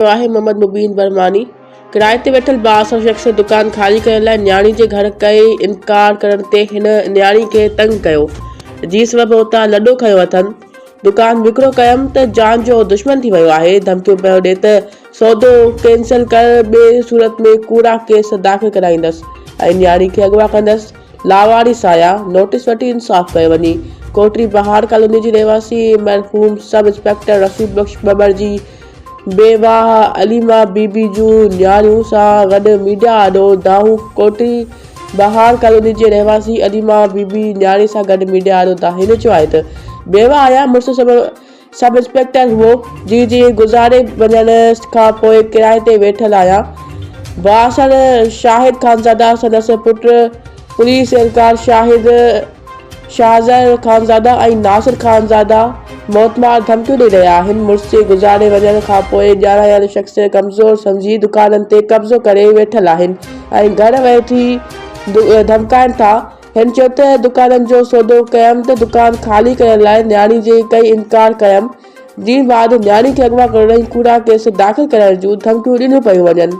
आहे मोहम्मद मुबीन बरमानी। किराए ते वेठल बासर शख़्स दुकान ख़ाली करण लाइ न्याणी जे घर कई इनकार करण ते हिन न्याणी खे तंग कयो, जी सबब उतां लॾो खयो अथनि। दुकान विकिरो कयमि त जान जो दुश्मन थी वियो आहे। धमकियूं पियो ॾिए त सौदो कैंसिल कर, ॿिए सूरत में कूड़ा केस दाख़िल कराईंदसि ऐं न्याणी खे अगवा कंदसि। लावारिस आया, नोटिस वठी इंसाफ़ कयो वञे। कोटरी बहार कॉलोनी जी रहवासी मरहूम सब इंस्पेक्टर रसूल बख्श बबर जी बेवाह अलीमा बीबी जूं न्याणियूं सां गॾु मीडिया आॾो दाहूं। कोटरी बहार कॉलोनी जे रहवासी अलीमा बीबी न्याणी सां गॾु मीडिया आॾो दाहूं। हिन चयो आहे त बेवाह आया मुड़ुसु सब इंस्पेक्टर हुओ, जी गुज़ारे वञण खां पोइ किराए ते वेठल आहियां। बासर शाहिद खानज़ादा संदसि पुटु पुलिस एहलकार शाहिद शाहज़र खानज़ादा ऐं नासिर खानज़ादा मौतमार धमकियूं ॾेई रहिया आहिनि। मुड़ुस जे गुज़ारे वञण खां पोइ ॼाणायल शख़्स कमज़ोर सम्झी दुकाननि ते कब्ज़ो करे वेठल आहिनि ऐं घर वेठी धमकाइनि था। हिन चयो त दुकाननि जो सौदो कयमि त दुकान ख़ाली करण लाइ न्याणी जे कई इनकार कयमि, जिन बाद न्याणी खे अगवा करण ऐं कूड़ा केस दाख़िल करण जूं धमकियूं ॾिनियूं पियूं वञनि।